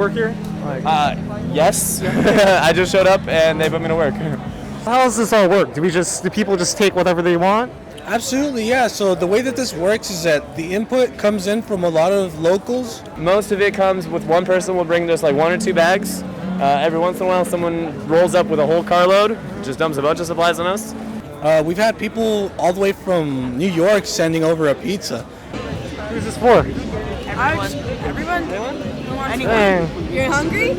work here? Yes. I just showed up and they put me to work. How does this all work? Do people just take whatever they want? Absolutely, yeah. So the way that this works is that the input comes in from a lot of locals. Most of it comes with one person will bring just like 1 or 2 bags. Every once in a while, someone rolls up with a whole carload, just dumps a bunch of supplies on us. We've had people all the way from New York sending over a pizza. Who's this for? Everyone? Anyone? You're hungry?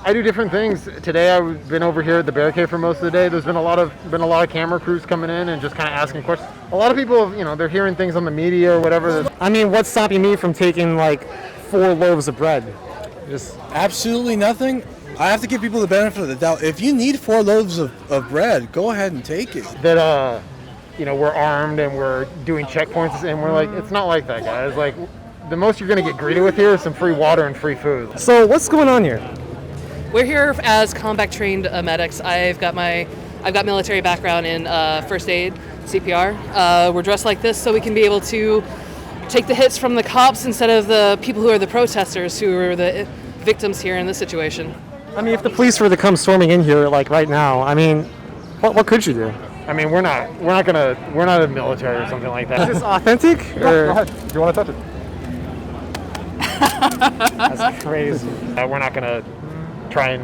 I do different things. Today I've been over here at the barricade for most of the day. There's been a lot of camera crews coming in and just kind of asking questions. A lot of people, they're hearing things on the media or whatever. I mean, what's stopping me from taking like 4 loaves of bread? Just absolutely nothing. I have to give people the benefit of the doubt. If you need 4 loaves of bread, go ahead and take it. That we're armed and we're doing checkpoints, and we're like, it's not like that, guys. Like, the most you're gonna get greeted with here is some free water and free food. So what's going on here? We're here as combat trained medics. I've got military background in first aid, CPR. We're dressed like this so we can be able to take the hits from the cops instead of the people who are the protesters, who are the victims here in this situation. I mean, if the police were to come storming in here like right now, I mean, what could you do? I mean, we're not a military or something like that. Is this authentic? Go ahead. Do you want to touch it? That's crazy. We're not gonna try and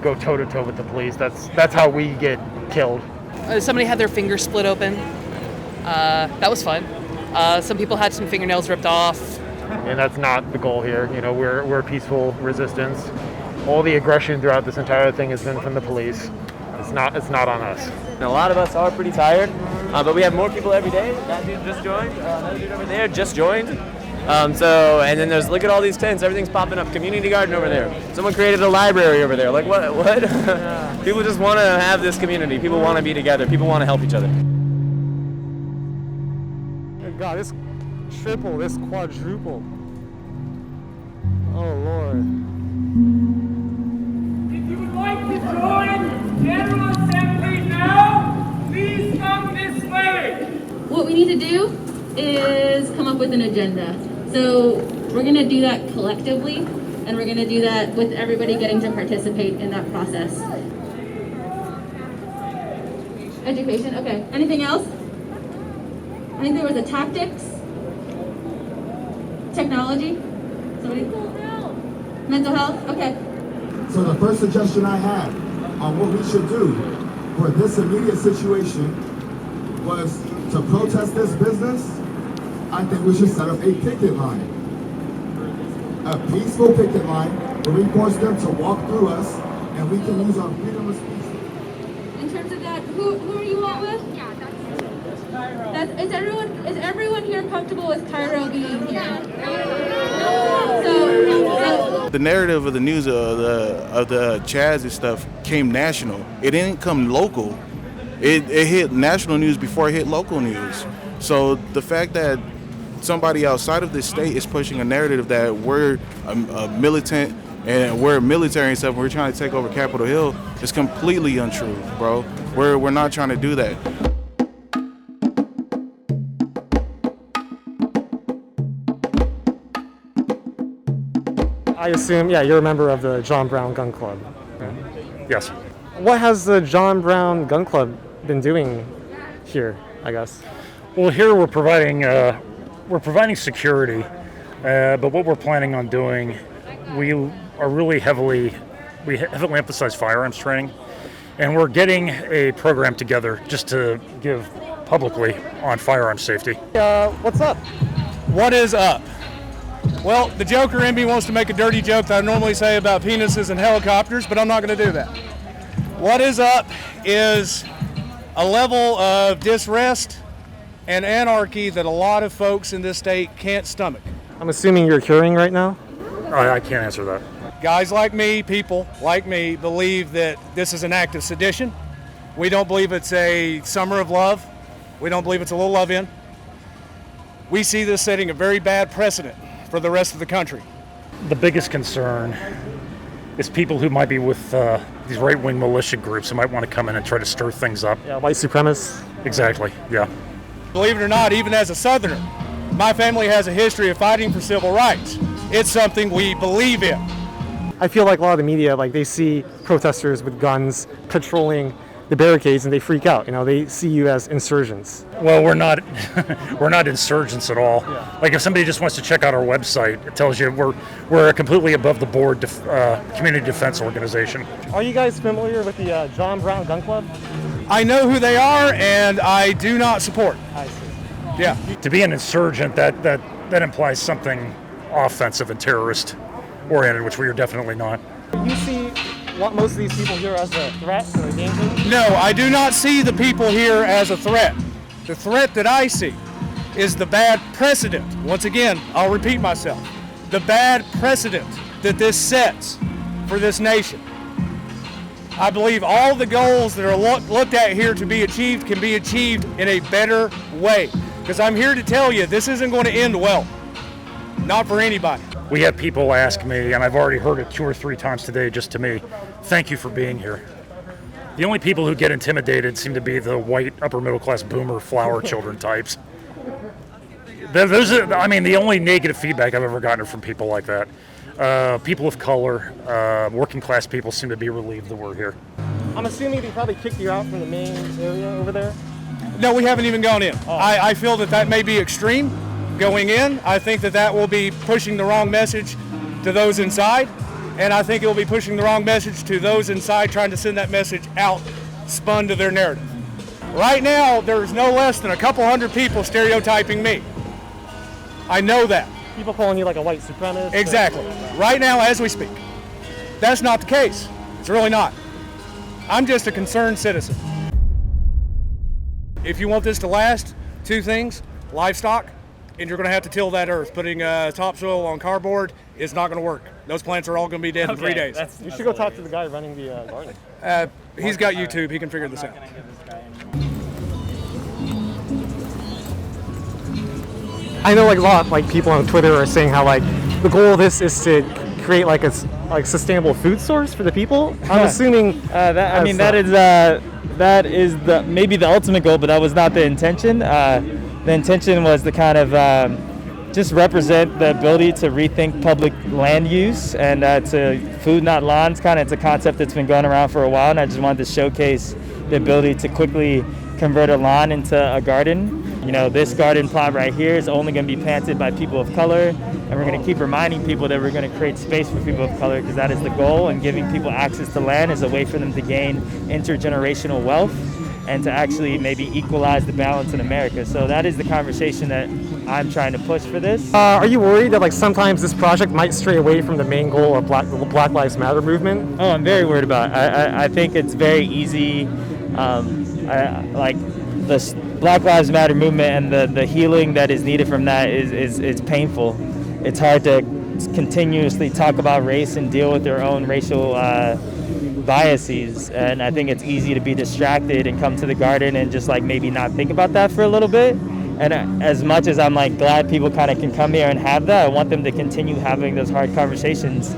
go toe to toe with the police. That's how we get killed. Somebody had their finger split open. That was fun. Some people had some fingernails ripped off. And that's not the goal here. We're peaceful resistance. All the aggression throughout this entire thing has been from the police. It's not on us. And a lot of us are pretty tired, but we have more people every day. That dude just joined. Another dude over there just joined. And then look at all these tents. Everything's popping up. Community garden over there. Someone created a library over there. Like what? People just want to have this community. People want to be together. People want to help each other. God, this triple, this quadruple. Oh Lord. If you would like to join General Assembly now, please come this way. What we need to do is come up with an agenda. So we're going to do that collectively, and we're going to do that with everybody getting to participate in that process. Education, okay. Anything else? I think there was a tactics, technology, somebody? Mental health, okay. So the first suggestion I had on what we should do for this immediate situation was to protest this business. I think we should set up a picket line. A peaceful picket line where we force them to walk through us and we can use our freedom of speech. In terms of that, who are you all with? Is everyone here comfortable with Cairo being here? So the narrative of the news of the CHAZ and stuff came national. It didn't come local. It hit national news before it hit local news. So the fact that somebody outside of this state is pushing a narrative that we're a militant and we're military and stuff, and we're trying to take over Capitol Hill is completely untrue, bro. We're not trying to do that. I assume, you're a member of the John Brown Gun Club. Yes. What has the John Brown Gun Club been doing here, I guess? Well, here we're providing security, but what we're planning on doing, we heavily emphasize firearms training, and we're getting a program together just to give publicly on firearms safety. What's up? What is up? Well, the Joker in me wants to make a dirty joke that I normally say about penises and helicopters, but I'm not going to do that. What is up is a level of disrest and anarchy that a lot of folks in this state can't stomach. I'm assuming you're curing right now? I can't answer that. Guys like me, people like me, believe that this is an act of sedition. We don't believe it's a summer of love. We don't believe it's a little love in. We see this setting a very bad precedent for the rest of the country. The biggest concern is people who might be with these right-wing militia groups who might want to come in and try to stir things up. Yeah, white supremacists. Exactly, yeah. Believe it or not, even as a Southerner, my family has a history of fighting for civil rights. It's something we believe in. I feel like a lot of the media, like they see protesters with guns patrolling the barricades and they freak out. You know, they see you as insurgents. Well, we're not we're not insurgents at all. Yeah. Like if somebody just wants to check out our website, it tells you we're a completely above the board community defense organization. Are you guys familiar with the John Brown Gun Club? I know who they are, and I do not support. I see. Yeah. To be an insurgent, that implies something offensive and terrorist oriented, which we are definitely not. You see most of these people here as a threat or a danger? No, I do not see the people here as a threat. The threat that I see is the bad precedent. Once again, I'll repeat myself. The bad precedent that this sets for this nation. I believe all the goals that are looked at here to be achieved can be achieved in a better way. Because I'm here to tell you, this isn't going to end well. Not for anybody. We have people ask me, and I've already heard it 2 or 3 times today just to me, thank you for being here. The only people who get intimidated seem to be the white upper middle class boomer flower children types. Those are, I mean, the only negative feedback I've ever gotten are from people like that. People of color, working class people seem to be relieved that we're here. I'm assuming they probably kicked you out from the main area over there? No, we haven't even gone in. Oh. I feel that may be extreme going in. I think that will be pushing the wrong message to those inside, and I think it will be pushing the wrong message to those inside trying to send that message out, spun to their narrative. Right now, there's no less than a couple hundred people stereotyping me. I know that. People calling you like a white supremacist? Exactly. Right now, as we speak. That's not the case. It's really not. I'm just a concerned citizen. If you want this to last, 2 things: livestock, and you're going to have to till that earth. Putting topsoil on cardboard is not going to work. Those plants are all going to be dead in 3 days. You should go talk to the guy running the garden. He's got YouTube. He can figure this out. I know like a lot like people on Twitter are saying how like the goal of this is to create like a sustainable food source for the people. I'm assuming that is maybe the ultimate goal, but that was not the intention. The intention was to kind of just represent the ability to rethink public land use and to food not lawns. It's a concept that's been going around for a while, and I just wanted to showcase the ability to quickly convert a lawn into a garden. You know, this garden plot right here is only going to be planted by people of color, and we're going to keep reminding people that we're going to create space for people of color because that is the goal, and giving people access to land is a way for them to gain intergenerational wealth and to actually maybe equalize the balance in America. So that is the conversation that I'm trying to push for this. Are you worried that like sometimes this project might stray away from the main goal of the Black Lives Matter movement? Oh, I'm very worried about it. I think it's very easy, like the Black Lives Matter movement and the healing that is needed from that is painful. It's hard to continuously talk about race and deal with their own racial biases, and I think it's easy to be distracted and come to the garden and just like maybe not think about that for a little bit. And as much as I'm like glad people kind of can come here and have that, I want them to continue having those hard conversations.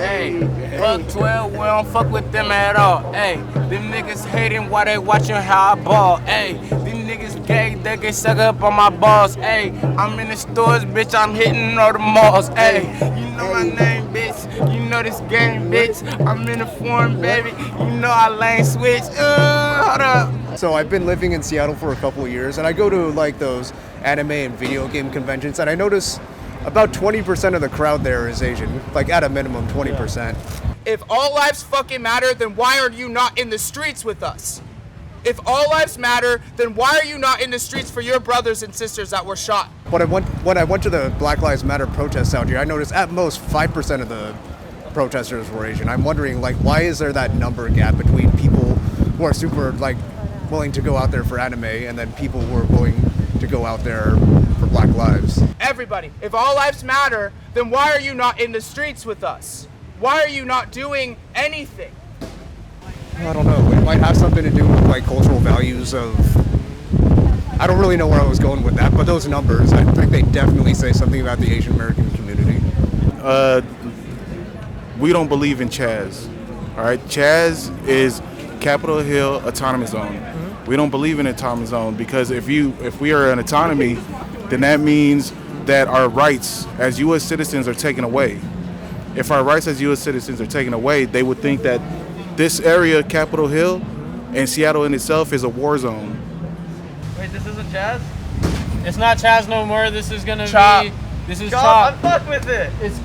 Hey, fuck 12, we don't fuck with them at all. Hey, them niggas hating while they watching how I ball. Hey, them niggas gay, they get suck up on my balls. Hey, I'm in the stores, bitch, I'm hitting all the malls. Hey, you know my name, bitch, you know this game, bitch. I'm in the form, baby, you know I lane switch. Hold up. So I've been living in Seattle for a couple of years, and I go to like those anime and video game conventions, and I notice about 20% of the crowd there is Asian, like at a minimum 20%. If all lives fucking matter, then why are you not in the streets with us? If all lives matter, then why are you not in the streets for your brothers and sisters that were shot? When I went to the Black Lives Matter protests out here, I noticed at most 5% of the protesters were Asian. I'm wondering, like, why is there that number gap between people who are super, like, willing to go out there for anime and then people who are willing to go out there for Black lives? Everybody, if all lives matter, then why are you not in the streets with us? Why are you not doing anything? I don't know. It might have something to do with like cultural values of. I don't really know where I was going with that, but those numbers, I think they definitely say something about the Asian American community. We don't believe in CHAZ. All right, CHAZ is Capitol Hill Autonomous Zone. We don't believe in autonomous zone because if we are an autonomy, then that means that our rights as U.S. citizens are taken away. If our rights as U.S. citizens are taken away, they would think that this area, Capitol Hill, and Seattle in itself is a war zone. Wait, this isn't CHAZ? It's not CHAZ no more. This is gonna CHOP. be. This is CHOP. CHOP. I'm fucked with it. It's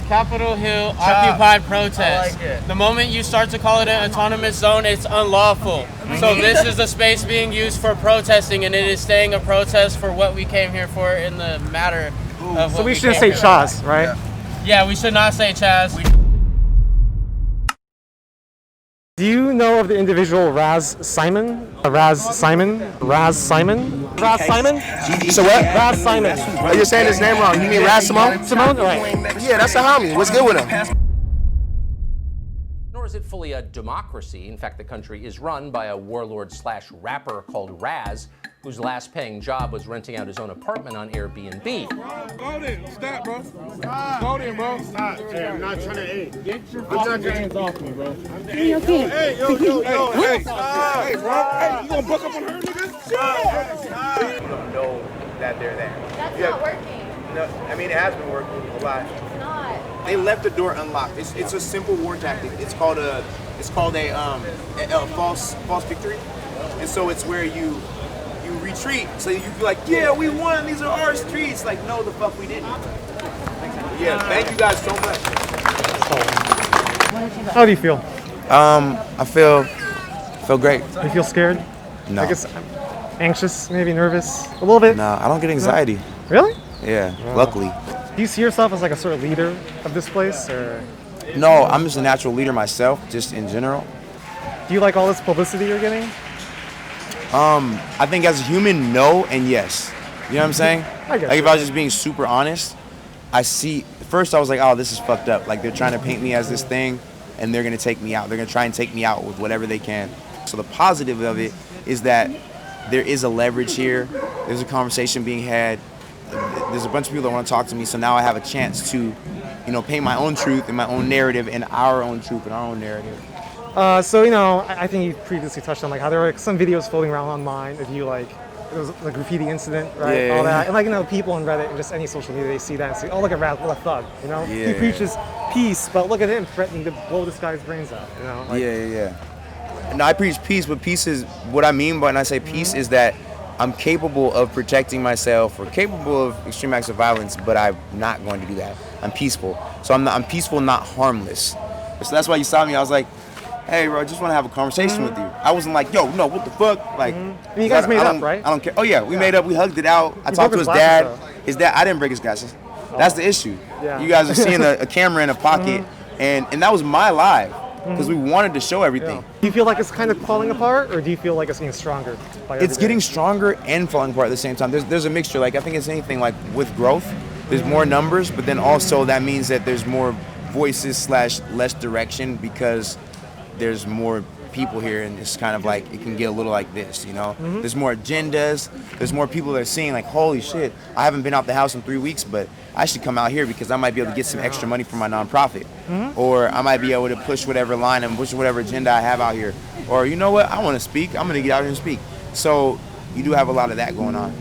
Capitol Hill CHOP. occupied protest. I like it. The moment you start to call it an autonomous zone, it's unlawful. So this is the space being used for protesting, and it is staying a protest for what we came here for in the matter of. So what we shouldn't say came here for. CHAZ, right? Yeah, we should not say CHAZ. Do you know of the individual Raz Simon? Raz Simon? Raz Simon? Raz Simon? So what? Raz Simon. Oh, you're saying his name wrong. You mean Raz Simone? Simone? Right. Yeah, that's a homie. What's good with him? Nor is it fully a democracy. In fact, the country is run by a warlord/rapper called Raz, whose last paying job was renting out his own apartment on Airbnb. Go then. Stop, bro. Go then, bro. Stop. Hey, I'm not trying to aid. Get your hands off me, bro. Hey, okay. Hey, yo, hey. Hey, bro. Hey, you gonna buck up on her, nigga? You don't know that they're there. That's not working. No, I mean, it has been working a lot. It's not. They left the door unlocked. It's a simple war tactic. It's called a false victory. And so it's where you retreat. So you be like, yeah, we won. These are our streets. Like, no, the fuck we didn't. Yeah, thank you guys so much. How do you feel? I feel great. You feel scared? No. I guess anxious, maybe nervous, a little bit. No, I don't get anxiety. No? Really? Yeah, luckily. Do you see yourself as like a sort of leader of this place, or? No, I'm just a natural leader myself, just in general. Do you like all this publicity you're getting? I think as a human, no and yes. You know what I'm saying? I guess. Like if I was just being super honest, first I was like, oh, this is fucked up. Like they're trying to paint me as this thing and they're gonna take me out. They're gonna try and take me out with whatever they can. So the positive of it is that there is a leverage here. There's a conversation being had. There's a bunch of people that want to talk to me. So now I have a chance to, paint my own truth and my own narrative and our own truth and our own narrative. So I think you previously touched on like how there were some videos floating around online of you like it was the graffiti incident, right? Yeah. All that, and like people on Reddit and just any social media they see that and say, oh look at Raz, what a thug, Yeah. He preaches peace, but look at him threatening to blow this guy's brains out, Like, Yeah. No, I preach peace, but peace is what I mean when I say peace is that I'm capable of protecting myself or capable of extreme acts of violence, but I'm not going to do that. I'm peaceful. So I'm peaceful, not harmless. So that's why you saw me. I was like, hey, bro, I just want to have a conversation with you. I wasn't like, yo, no, what the fuck? Like, and you guys made up, right? I don't care. Oh, yeah, we made up. We hugged it out. I You talked broke to his his dad. glasses, His dad, I didn't break his glasses. That's the issue. Yeah. You guys are seeing a camera in a pocket, and that was my live because we wanted to show everything. Do you feel like it's kind of falling apart, or do you feel like it's getting stronger? It's getting stronger and falling apart at the same time. There's a mixture. Like I think it's anything like with growth, there's more numbers, but then also that means that there's more voices / less direction because there's more people here, and it's kind of like it can get a little like this, There's more agendas. There's more people that are seeing like, holy shit, I haven't been out the house in 3 weeks, but I should come out here because I might be able to get some extra money for my nonprofit, or I might be able to push whatever line and push whatever agenda I have out here, or you know what, I want to speak. I'm gonna get out here and speak. So you do have a lot of that going on.